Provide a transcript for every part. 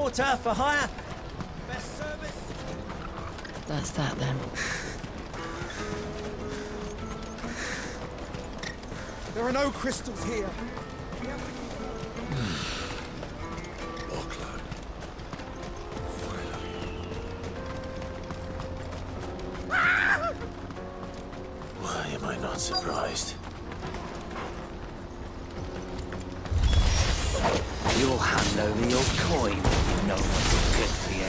Porter for hire. Best service. That's that then. There are no crystals here. Auckland. Why am I not surprised? You'll hand over your coin if you know what's good for you.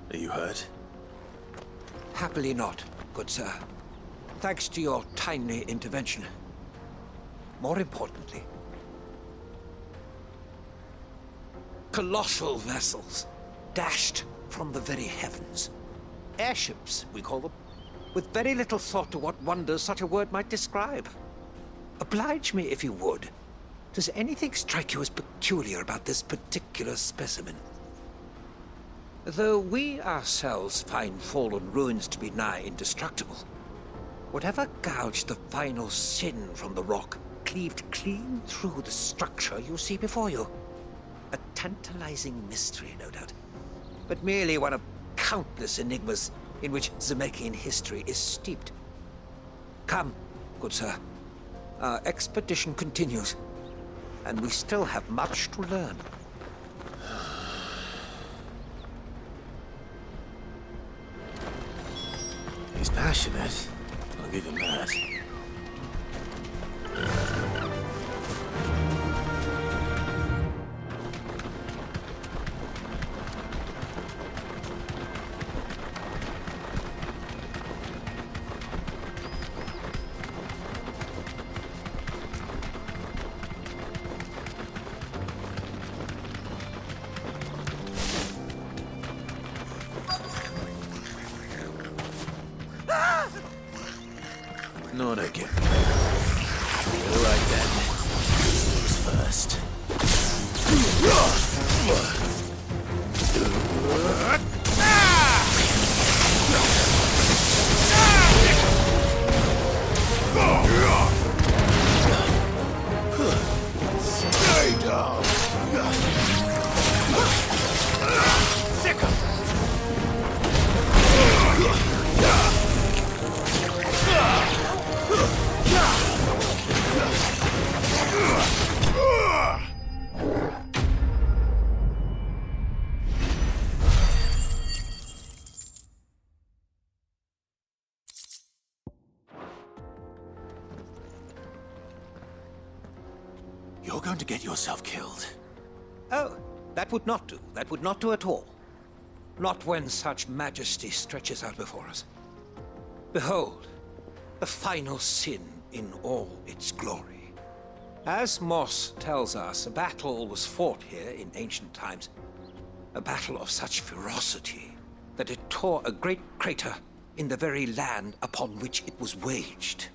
Are you hurt? Happily not, good sir. Thanks to your timely intervention. More importantly, colossal vessels dashed from the very heavens. Airships, we call them, with very little thought to what wonders such a word might describe. Oblige me, if you would. Does anything strike you as peculiar about this particular specimen? Though we ourselves find fallen ruins to be nigh indestructible, whatever gouged the final sin from the rock cleaved clean through the structure you see before you. A tantalizing mystery, no doubt, but merely one of countless enigmas in which Zemeckis history is steeped. Come, good sir. Our expedition continues, and we still have much to learn. He's passionate. I'll give him that. Not again. All right then. Who's first? Stay down. You're going to get yourself killed. Oh, that would not do. That would not do at all. Not when such majesty stretches out before us. Behold, the final sin in all its glory. As Moss tells us, a battle was fought here in ancient times. A battle of such ferocity that it tore a great crater in the very land upon which it was waged.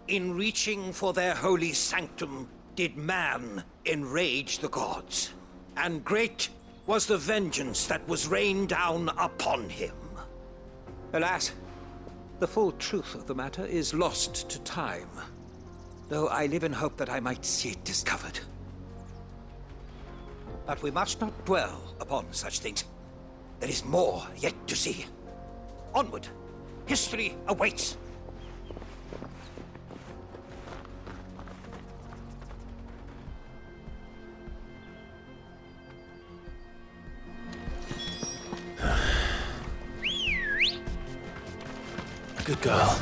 In reaching for their holy sanctum, did man enrage the gods, and great was the vengeance that was rained down upon him. Alas, the full truth of the matter is lost to time, though I live in hope that I might see it discovered. But we must not dwell upon such things. There is more yet to see. Onward! History awaits! Good girl.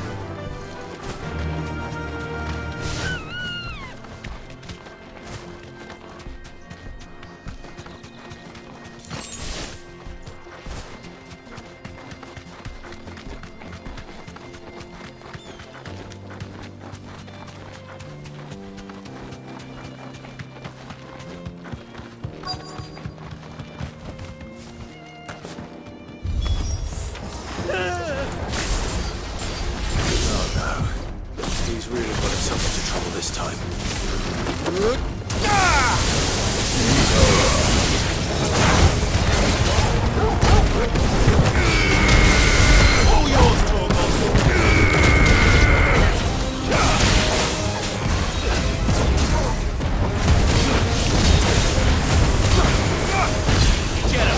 this time. All yours, Torgal! Get him!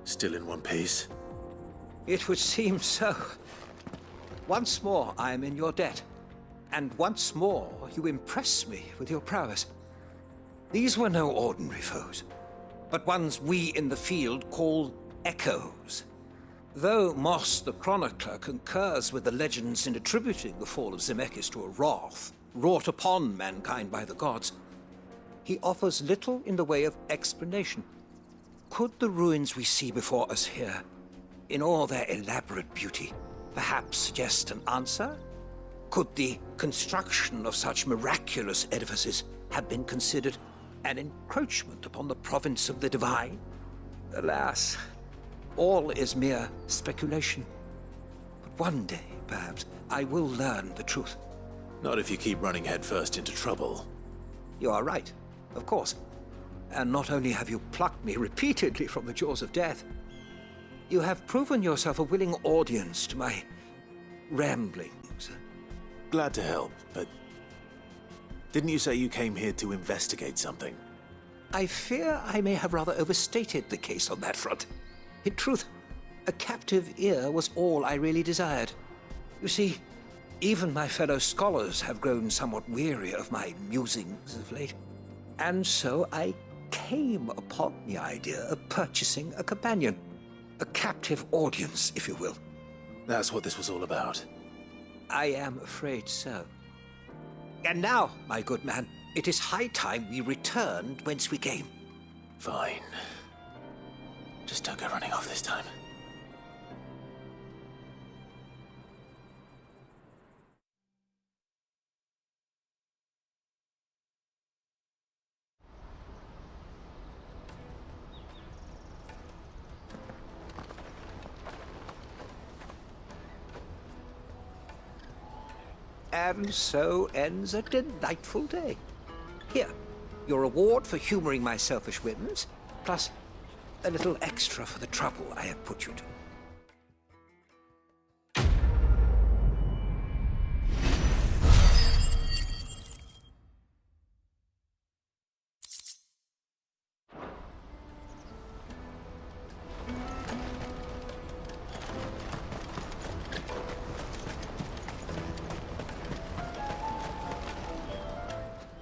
Still in one piece? It would seem so. Once more I am in your debt. And once more you impress me with your prowess. These were no ordinary foes, but ones we in the field call echoes. Though Moss the Chronicler concurs with the legends in attributing the fall of Zemeckis to a wrath wrought upon mankind by the gods, he offers little in the way of explanation. Could the ruins we see before us here, in all their elaborate beauty, perhaps suggest an answer? Could the construction of such miraculous edifices have been considered an encroachment upon the province of the divine? Alas, all is mere speculation. But one day, perhaps, I will learn the truth. Not if you keep running headfirst into trouble. You are right, of course. And not only have you plucked me repeatedly from the jaws of death, you have proven yourself a willing audience to my ramblings. Glad to help, but didn't you say you came here to investigate something? I fear I may have rather overstated the case on that front. In truth, a captive ear was all I really desired. You see, even my fellow scholars have grown somewhat weary of my musings of late. And so I came upon the idea of purchasing a companion. A captive audience, if you will. That's what this was all about. I am afraid so. And now, my good man, it is high time we returned whence we came. Fine. Just don't go running off this time. And so ends a delightful day. Here, your reward for humoring my selfish whims, plus a little extra for the trouble I have put you to.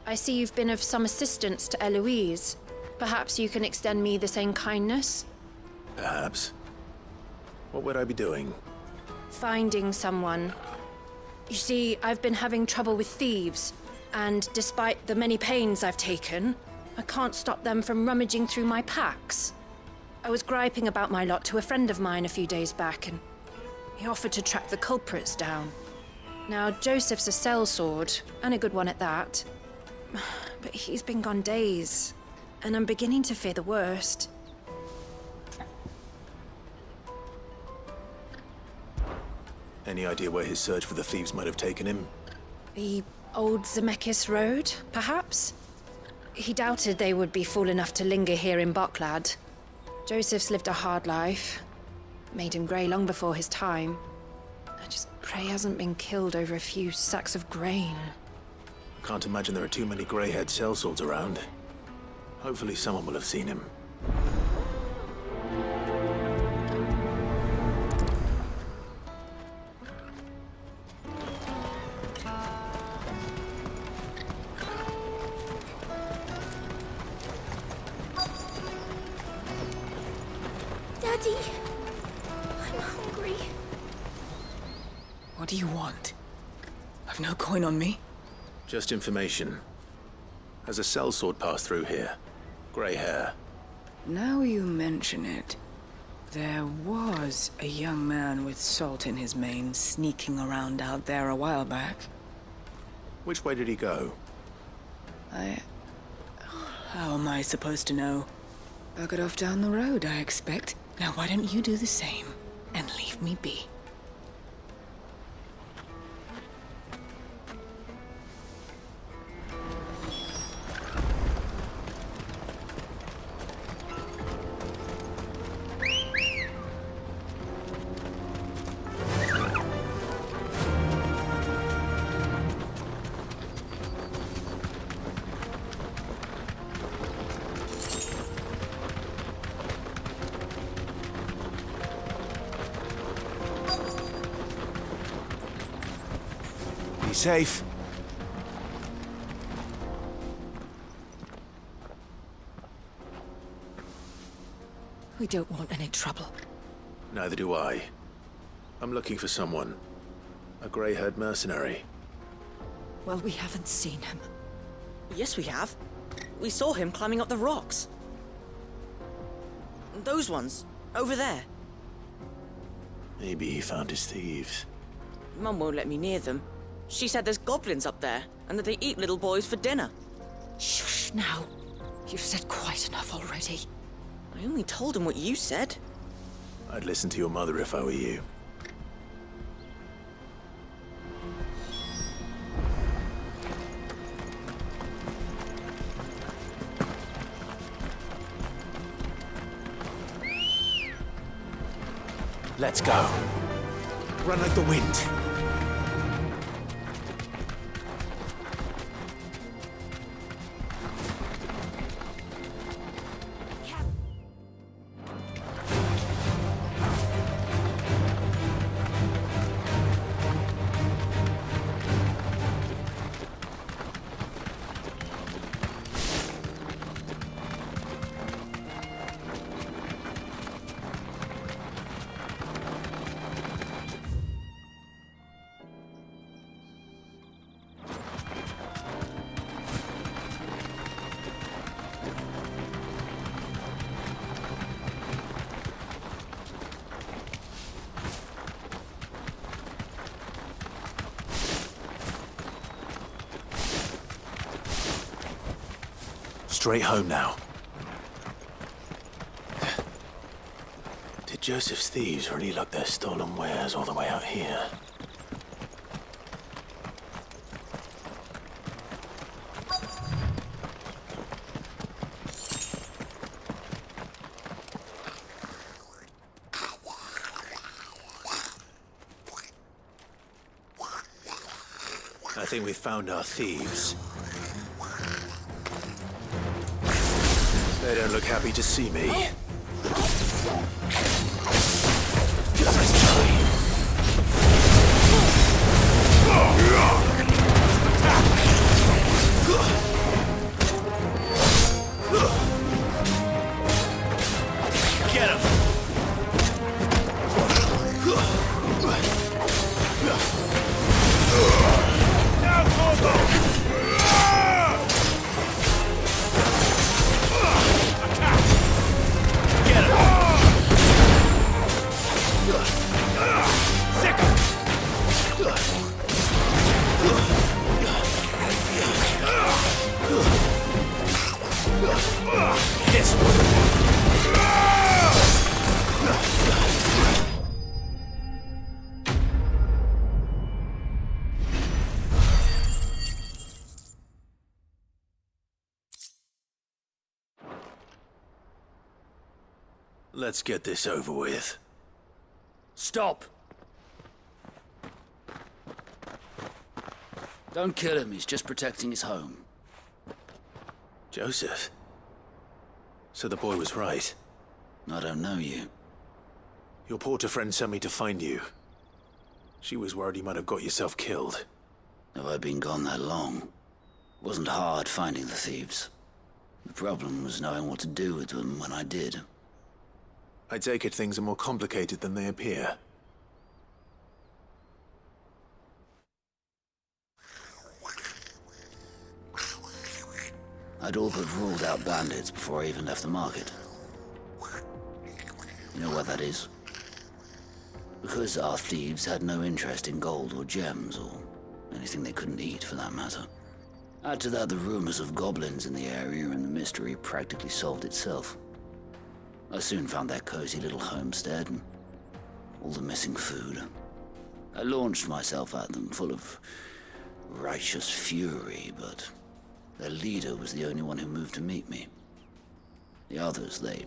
I see you've been of some assistance to Eloise. Perhaps you can extend me the same kindness? Perhaps. What would I be doing? Finding someone. You see, I've been having trouble with thieves, and despite the many pains I've taken, I can't stop them from rummaging through my packs. I was griping about my lot to a friend of mine a few days back, and he offered to track the culprits down. Now, Joseph's a sellsword, and a good one at that. But he's been gone days, and I'm beginning to fear the worst. Any idea where his search for the thieves might have taken him? The old Zemeckis Road, perhaps? He doubted they would be fool enough to linger here in Boklad. Joseph's lived a hard life. Made him grey long before his time. I just pray he hasn't been killed over a few sacks of grain. Can't imagine there are too many grey-haired sellswords around. Hopefully someone will have seen him. Daddy, I'm hungry. What do you want? I've no coin on me. Just information. Has a sellsword passed through here? Grey hair. Now you mention it. There was a young man with salt in his mane sneaking around out there a while back. Which way did he go? How am I supposed to know? Buggered off down the road, I expect. Now why don't you do the same and leave me be? Be safe. We don't want any trouble. Neither do I. I'm looking for someone. A grey-haired mercenary. Well, we haven't seen him. Yes, we have. We saw him climbing up the rocks. Those ones, over there. Maybe he found his thieves. Mum won't let me near them. She said there's goblins up there, and that they eat little boys for dinner. Shush now. You've said quite enough already. I only told him what you said. I'd listen to your mother if I were you. Let's go. Run like the wind. Straight home now. Did Joseph's thieves really lug their stolen wares all the way out here? I think we've found our thieves. They don't look happy to see me. Get him! Now, Corvo! Let's get this over with. Stop! Don't kill him, he's just protecting his home. Joseph? So the boy was right. I don't know you. Your porter friend sent me to find you. She was worried you might have got yourself killed. Have I been gone that long? It wasn't hard finding the thieves. The problem was knowing what to do with them when I did. I take it things are more complicated than they appear. I'd all but ruled out bandits before I even left the market. You know why that is? Because our thieves had no interest in gold or gems, or anything they couldn't eat for that matter. Add to that the rumors of goblins in the area, and the mystery practically solved itself. I soon found their cozy little homestead, and all the missing food. I launched myself at them, full of righteous fury, but their leader was the only one who moved to meet me. The others, they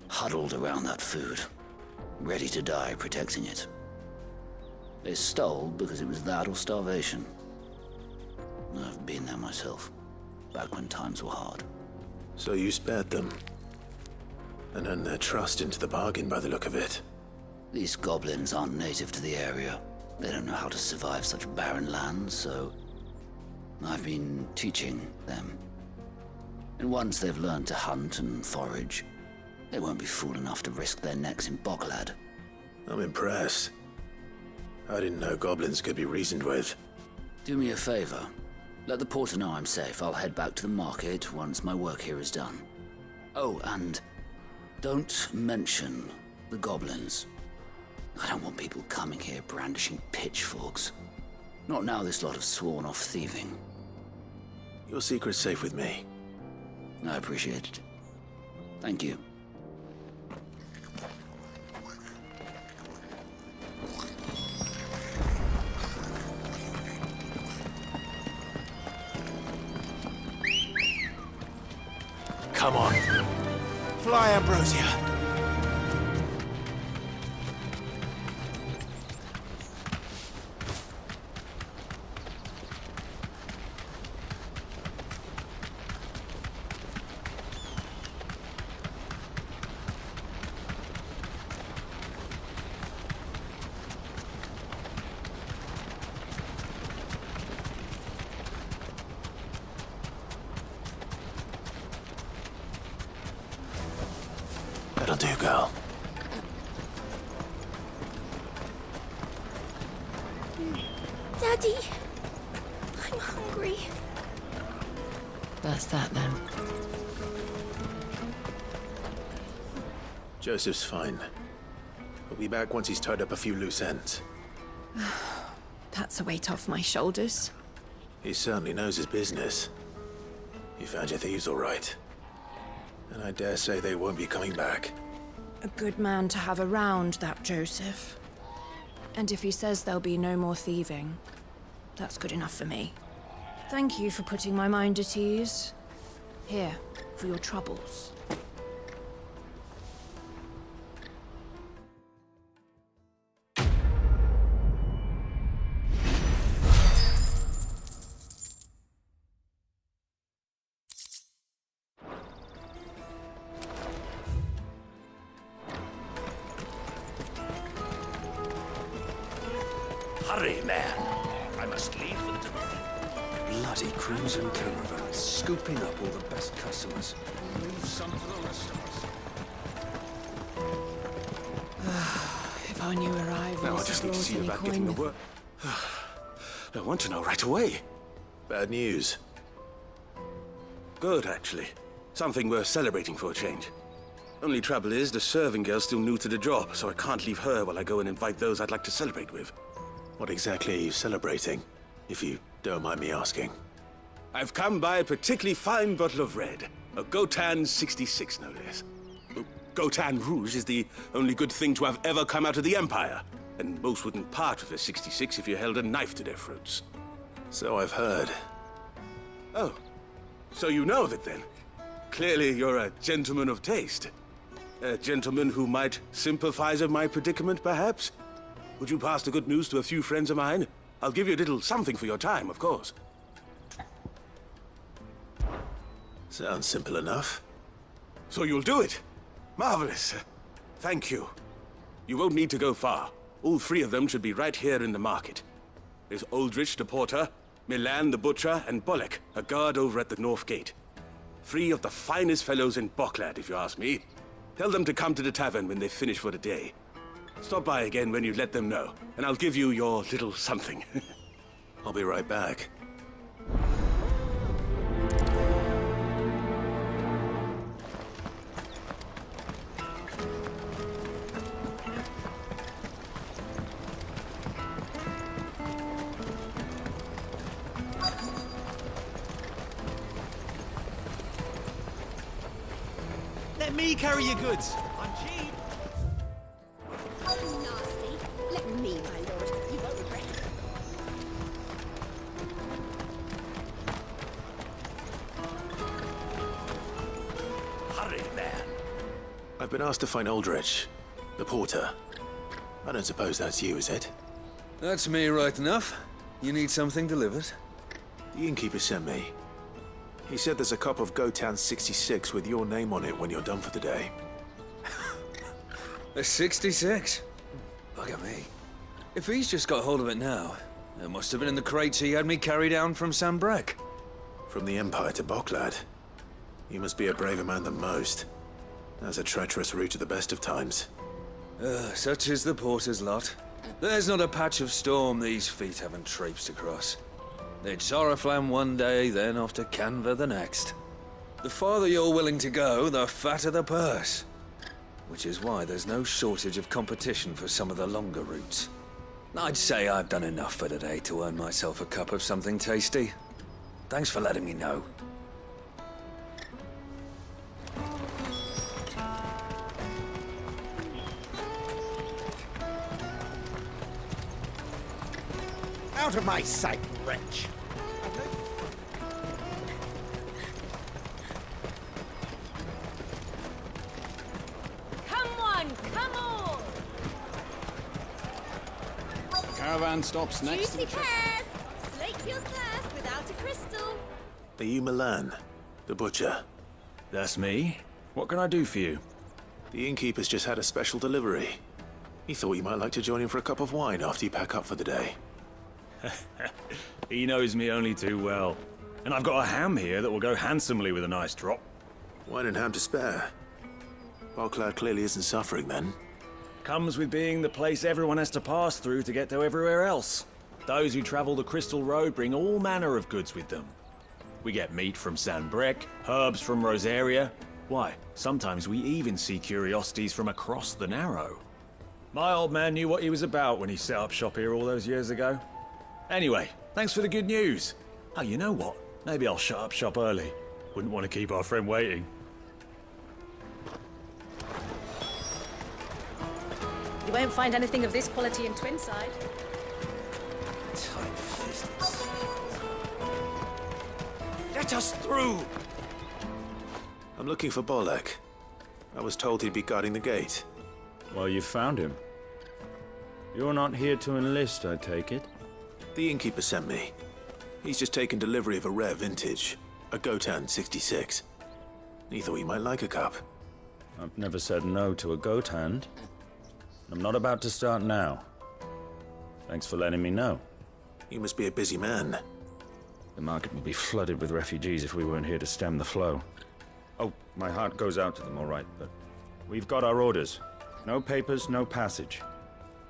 huddled around that food, ready to die protecting it. They stole because it was that or starvation. I've been there myself, back when times were hard. So you spared them, and earned their trust into the bargain by the look of it. These goblins aren't native to the area. They don't know how to survive such barren lands, so I've been teaching them. And once they've learned to hunt and forage, they won't be fool enough to risk their necks in Boklad. I'm impressed. I didn't know goblins could be reasoned with. Do me a favor. Let the porter know I'm safe. I'll head back to the market once my work here is done. Oh, and don't mention the goblins. I don't want people coming here brandishing pitchforks. Not now this lot have sworn off thieving. Your secret's safe with me. I appreciate it. Thank you. Come on. Fly, Ambrosia. That'll do, girl. Daddy, I'm hungry. That's that then. Joseph's fine. We'll be back once he's tied up a few loose ends. That's a weight off my shoulders. He certainly knows his business. You found your thieves all right. And I dare say they won't be coming back. A good man to have around, that Joseph. And if he says there'll be no more thieving, that's good enough for me. Thank you for putting my mind at ease. Here, for your troubles. Hurry, man. I must leave for the Bloody crimson caravan, scooping up all the best customers. leave some for the rest of us. If our new arrivals Now I just need to see about getting the work. I want to know right away. Bad news. Good, actually. Something worth celebrating for a change. Only trouble is, the serving girl's still new to the job, so I can't leave her while I go and invite those I'd like to celebrate with. What exactly are you celebrating, if you don't mind me asking? I've come by a particularly fine bottle of red. A Gotan 66, no less. Gotan Rouge is the only good thing to have ever come out of the Empire. And most wouldn't part with a 66 if you held a knife to their throats. So I've heard. Oh, so you know of it then? Clearly you're a gentleman of taste. A gentleman who might sympathize with my predicament, perhaps? Would you pass the good news to a few friends of mine? I'll give you a little something for your time, of course. Sounds simple enough. So you'll do it? Marvelous. Thank you. You won't need to go far. All three of them should be right here in the market. There's Aldrich the porter, Milan the butcher, and Bolek, a guard over at the north gate. Three of the finest fellows in Boklad, if you ask me. Tell them to come to the tavern when they've finished for the day. Stop by again when you let them know, and I'll give you your little something. I'll be right back. Let me carry your goods. I'm cheap. Nasty. Let me, my lord. You won't regret it. Hurry, man. I've been asked to find Aldrich, the porter. I don't suppose that's you, is it? That's me right enough. You need something delivered? The innkeeper sent me. He said there's a cup of Gotan 66 with your name on it when you're done for the day. A 66? Bugger me. If he's just got hold of it now, it must have been in the crates he had me carry down from Sanbreque. From the Empire to Boklad. You must be a braver man than most. That's a treacherous route at the best of times. Such is the porter's lot. There's not a patch of storm these feet haven't traipsed across. It's Oriflamme one day, then off to Canva the next. The farther you're willing to go, the fatter the purse. Which is why there's no shortage of competition for some of the longer routes. I'd say I've done enough for today to earn myself a cup of something tasty. Thanks for letting me know. Out of my sight, wretch. Come on, come on! Caravan stops next to Juicy the check. pears! Slake your thirst without a crystal. Are you Milan, the butcher? That's me. What can I do for you? The innkeeper's just had a special delivery. He thought you might like to join him for a cup of wine after you pack up for the day. He knows me only too well. And I've got a ham here that will go handsomely with a nice drop. Wine and ham to spare. Boklad clearly isn't suffering then. Comes with being the place everyone has to pass through to get to everywhere else. Those who travel the Crystal Road bring all manner of goods with them. We get meat from Sanbreque, herbs from Rosaria. Why, sometimes we even see curiosities from across the Narrow. My old man knew what he was about when he set up shop here all those years ago. Anyway, thanks for the good news. Oh, you know what? Maybe I'll shut up shop early. Wouldn't want to keep our friend waiting. You won't find anything of this quality in Twinside. Tight-fisted. Let us through! I'm looking for Bolek. I was told he'd be guarding the gate. Well, you found him. You're not here to enlist, I take it? The innkeeper sent me. He's just taken delivery of a rare vintage, a Gotan 66. He thought you might like a cup. I've never said no to a goat hand. I'm not about to start now. Thanks for letting me know. You must be a busy man. The market would be flooded with refugees if we weren't here to stem the flow. Oh, my heart goes out to them, all right, but we've got our orders. No papers, no passage.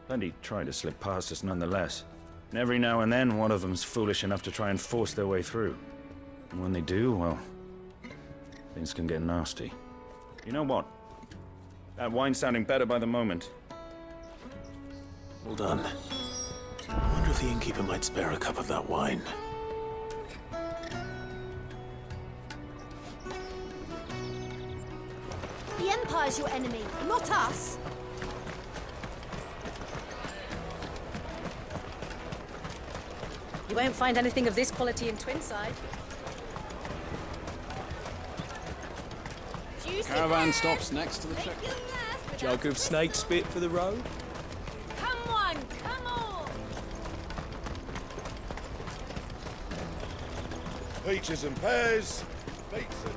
Plenty try to slip past us nonetheless. And every now and then, one of them's foolish enough to try and force their way through. And when they do, well, things can get nasty. You know what? That wine's sounding better by the moment. Well done. I wonder if the innkeeper might spare a cup of that wine. The Empire's your enemy, not us. You won't find anything of this quality in Twinside. Juicy Caravan pears! stops next to the Slake check. your thirst without Jug a of snake spit for the road? Come on, come on! Peaches and pears. Pizza.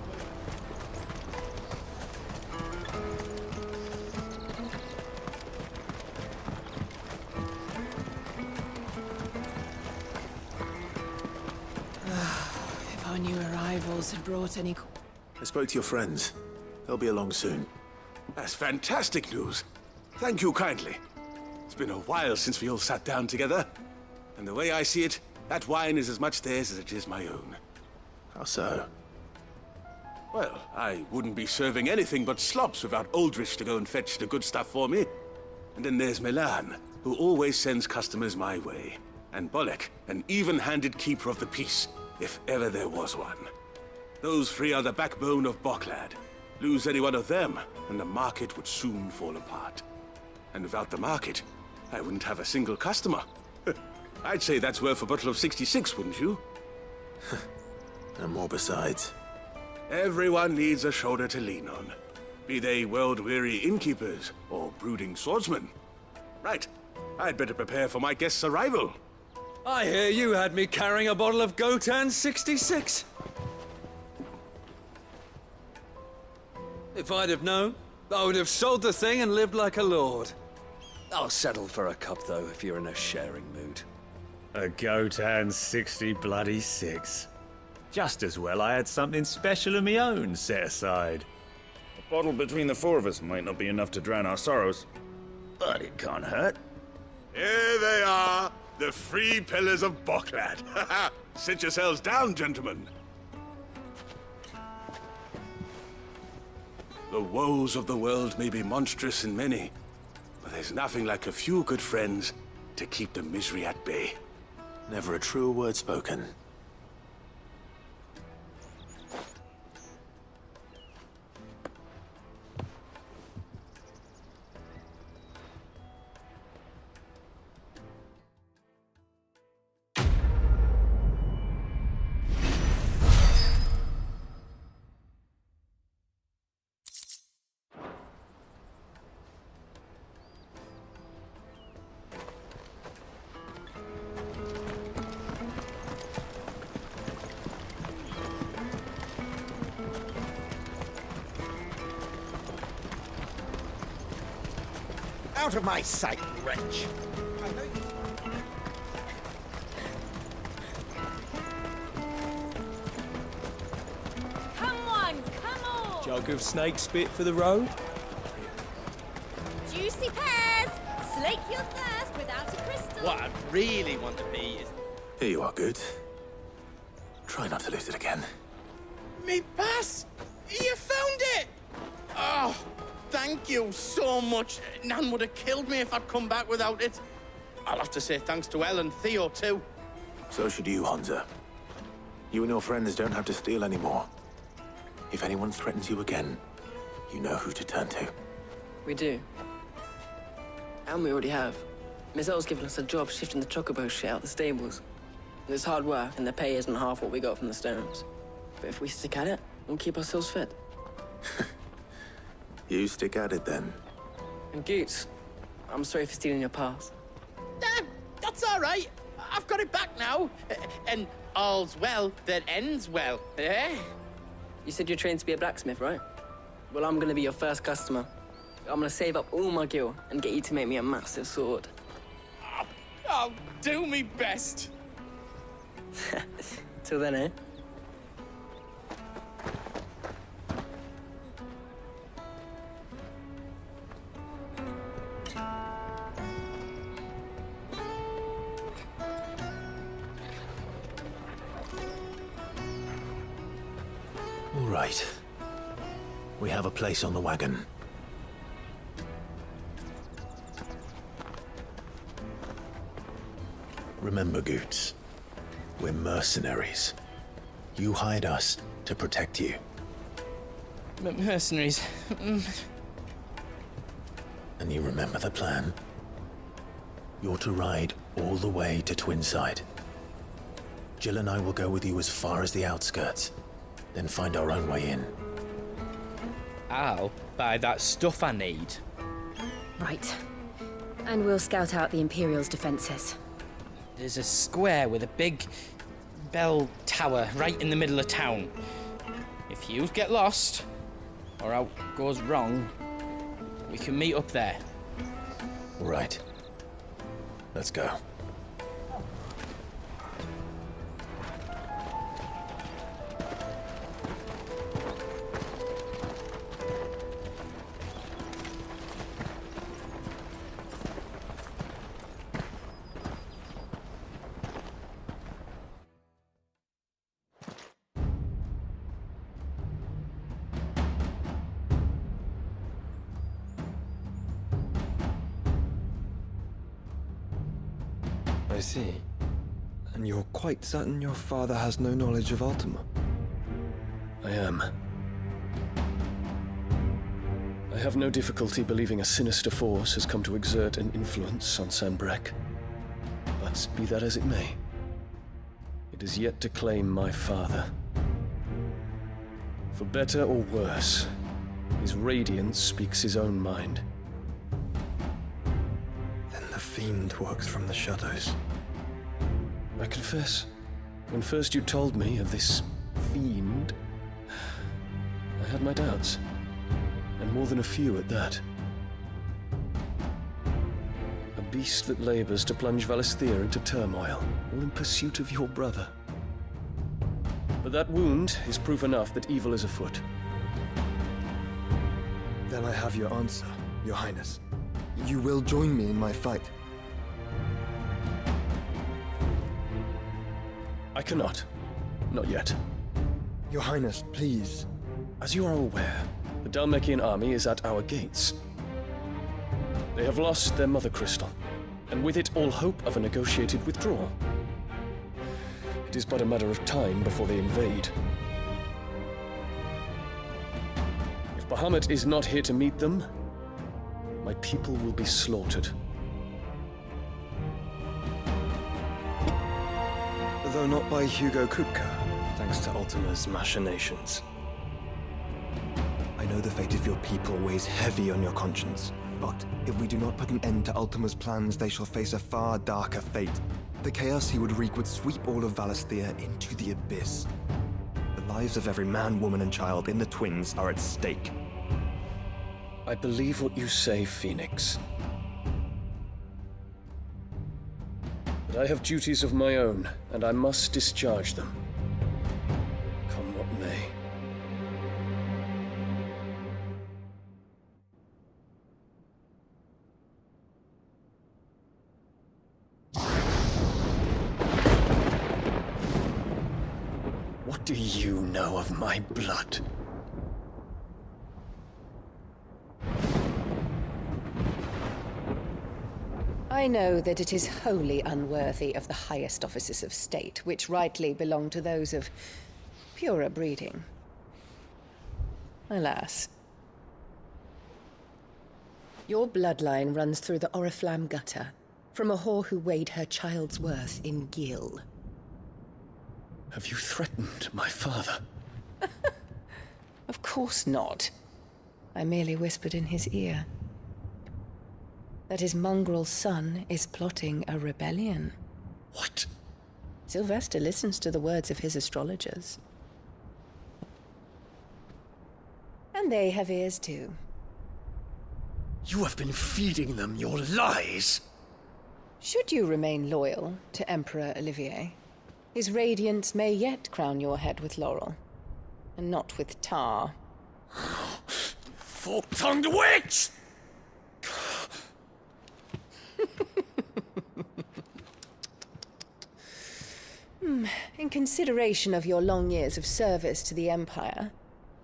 If our new arrivals had brought any... I spoke to your friends. They'll be along soon. That's fantastic news. Thank you kindly. It's been a while since we all sat down together. And the way I see it, that wine is as much theirs as it is my own. How so? Well, I wouldn't be serving anything but slops without Aldrich to go and fetch the good stuff for me. And then there's Milan, who always sends customers my way. And Bolek, an even-handed keeper of the peace, if ever there was one. Those three are the backbone of Boklad. Lose any one of them, and the market would soon fall apart. And without the market, I wouldn't have a single customer. I'd say that's worth a bottle of 66, wouldn't you? And more besides. Everyone needs a shoulder to lean on. Be they world-weary innkeepers or brooding swordsmen. Right. I'd better prepare for my guest's arrival. I hear you had me carrying a bottle of Gotan 66. If I'd have known, I would have sold the thing and lived like a lord. I'll settle for a cup, though, if you're in a sharing mood. A Gotan 66. Just as well I had something special of my own set aside. A bottle between the four of us might not be enough to drown our sorrows, but it can't hurt. Here they are, the three pillars of Boklad. Sit yourselves down, gentlemen. The woes of the world may be monstrous and many, but there's nothing like a few good friends to keep the misery at bay. Never a truer word spoken. Out of my sight, wretch! I know you... Come on! Jug of snake spit for the road? Juicy pears! Slake your thirst without a crystal. What I really want to be is... Here you are, Good. Try not to lose it again. Me pass! You found it! Oh, thank you so much. Nan would have killed me if I'd come back without it. I'll have to say thanks to Elle and Theo, too. So should you, Hansa. You and your friends don't have to steal anymore. If anyone threatens you again, you know who to turn to. We do. And we already have. Miss Elle's given us a job shifting the chocobo shit out the stables. It's hard work, and the pay isn't half what we got from the stones. But if we stick at it, we'll keep ourselves fed. You stick at it, then. And Goots, I'm sorry for stealing your pass. That's all right. I've got it back now. And all's well that ends well, eh? You said you're trained to be a blacksmith, right? Well, I'm gonna be your first customer. I'm gonna save up all my gil and get you to make me a massive sword. I'll do me best. Till then, eh? All right. We have a place on the wagon. Remember, Goots, we're mercenaries. You hired us to protect you. Mercenaries. And you remember the plan? You're to ride all the way to Twinside. Jill and I will go with you as far as the outskirts, then find our own way in. I'll buy that stuff I need. Right. And we'll scout out the Imperial's defenses. There's a square with a big bell tower right in the middle of town. If you get lost, or out goes wrong, we can meet up there. All right. Let's go. I see. And you're quite certain your father has no knowledge of Ultima? I am. I have no difficulty believing a sinister force has come to exert an influence on Sanbreque. But be that as it may, it is yet to claim my father. For better or worse, his radiance speaks his own mind. Then the Fiend works from the shadows. I confess, when first you told me of this Fiend, I had my doubts. And more than a few at that. A beast that labors to plunge Valisthea into turmoil, all in pursuit of your brother. But that wound is proof enough that evil is afoot. Then I have your answer, Your Highness. You will join me in my fight. I cannot. Not yet. Your Highness, please. As you are aware, the Dhalmekian army is at our gates. They have lost their mother crystal, and with it all hope of a negotiated withdrawal. It is but a matter of time before they invade. If Bahamut is not here to meet them, my people will be slaughtered. Though not by Hugo Kupka, thanks to Ultima's machinations. I know the fate of your people weighs heavy on your conscience, but if we do not put an end to Ultima's plans, they shall face a far darker fate. The chaos he would wreak would sweep all of Valisthea into the abyss. The lives of every man, woman, and child in the Twins are at stake. I believe what you say, Phoenix. But I have duties of my own, and I must discharge them. Come what may. What do you know of my blood? I know that it is wholly unworthy of the highest offices of state, which rightly belong to those of purer breeding. Alas. Your bloodline runs through the Oriflamme gutter, from a whore who weighed her child's worth in gil. Have you threatened my father? Of course not. I merely whispered in his ear that his mongrel son is plotting a rebellion. What? Sylvester listens to the words of his astrologers. And they have ears too. You have been feeding them your lies! Should you remain loyal to Emperor Olivier, his radiance may yet crown your head with laurel, and not with tar. Fork-tongued witch! In consideration of your long years of service to the Empire,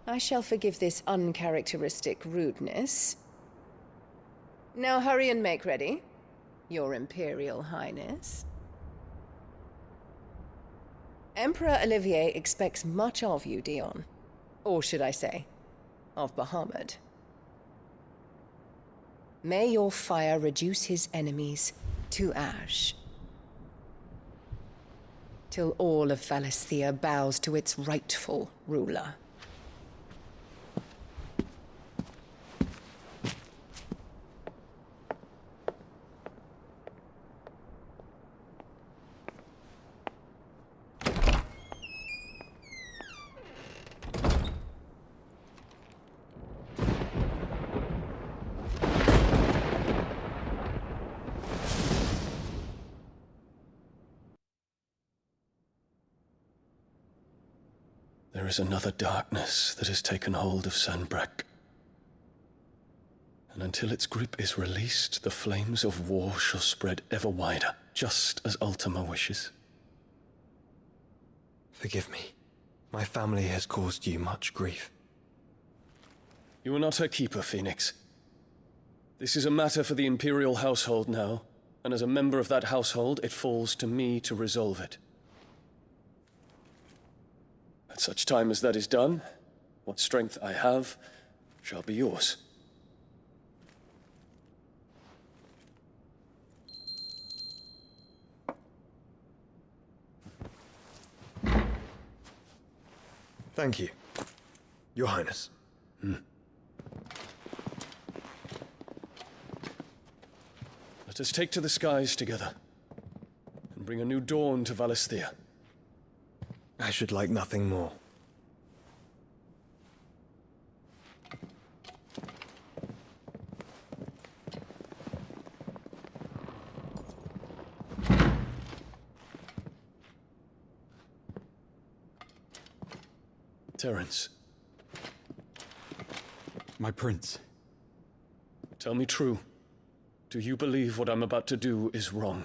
I shall forgive this uncharacteristic rudeness. Now hurry and make ready, Your Imperial Highness. Emperor Olivier expects much of you, Dion. Or should I say, of Bahamut. May your fire reduce his enemies to ash, till all of Valisthea bows to its rightful ruler. There is another darkness that has taken hold of Sanbreque. And until its grip is released, the flames of war shall spread ever wider, just as Ultima wishes. Forgive me. My family has caused you much grief. You are not her keeper, Phoenix. This is a matter for the Imperial household now, and as a member of that household, it falls to me to resolve it. At such time as that is done, what strength I have shall be yours. Thank you, Your Highness. Let us take to the skies together, and bring a new dawn to Valisthea. I should like nothing more. Terence. My prince. Tell me true. Do you believe what I'm about to do is wrong?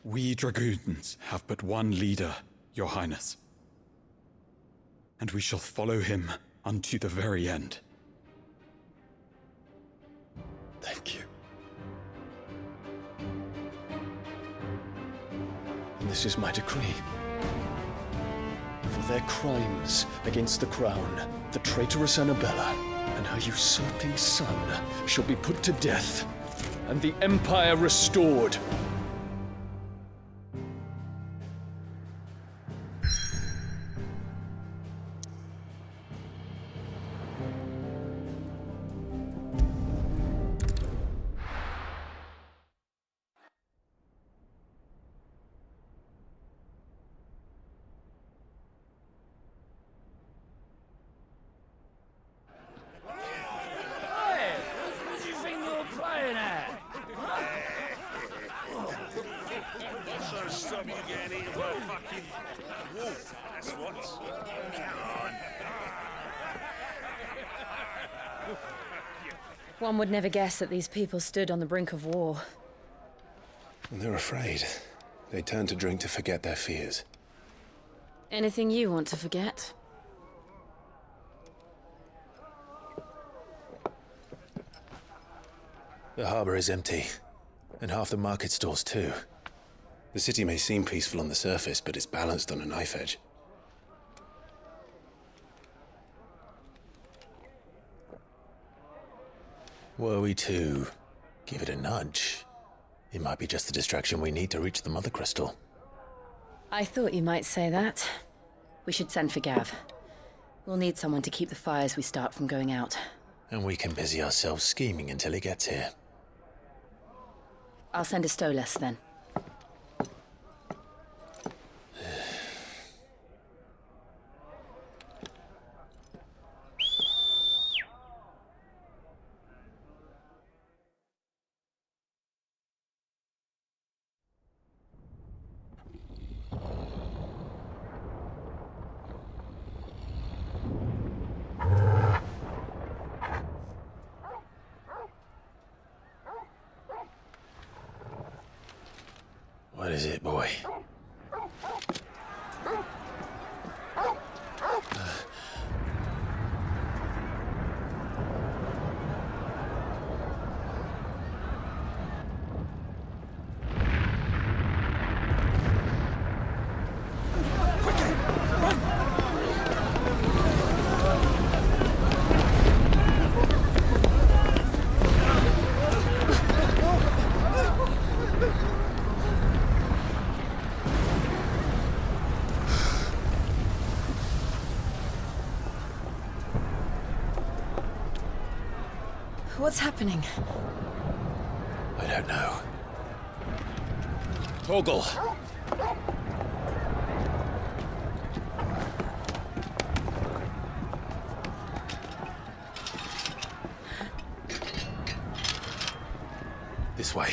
We dragoons have but one leader, Your Highness. And we shall follow him unto the very end. Thank you. And this is my decree. For their crimes against the crown, the traitorous Annabella and her usurping son shall be put to death, and the Empire restored. One would never guess that these people stood on the brink of war. They're afraid. They turn to drink to forget their fears. Anything you want to forget? The harbor is empty, and half the market stalls too. The city may seem peaceful on the surface, but it's balanced on a knife edge. Were we to give it a nudge, it might be just the distraction we need to reach the Mother Crystal. I thought you might say that. We should send for Gav. We'll need someone to keep the fires we start from going out. And we can busy ourselves scheming until he gets here. I'll send a Stolas then. What is it, boy? What's happening? I don't know. Torgal! This way.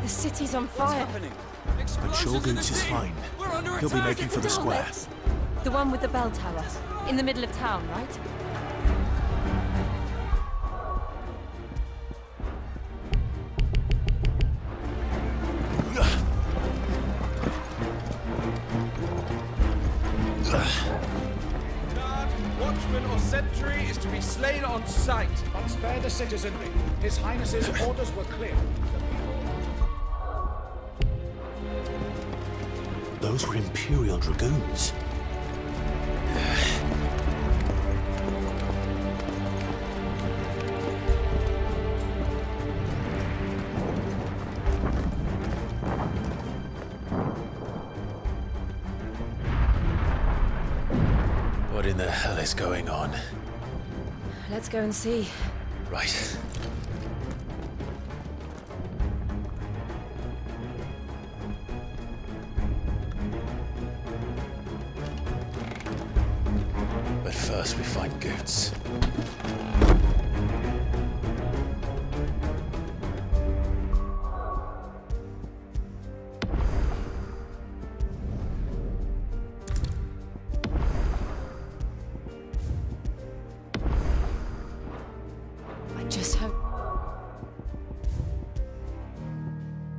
The city's on fire. But Shogun's is fine. He'll be making for the square. The one with the bell tower. In the middle of town, right? Watchman or sentry is to be slain on sight. But spare the citizenry. His Highness's orders were clear. Those were Imperial Dragoons. What in the hell is going on? Let's go and see. Right. But first we find Goots.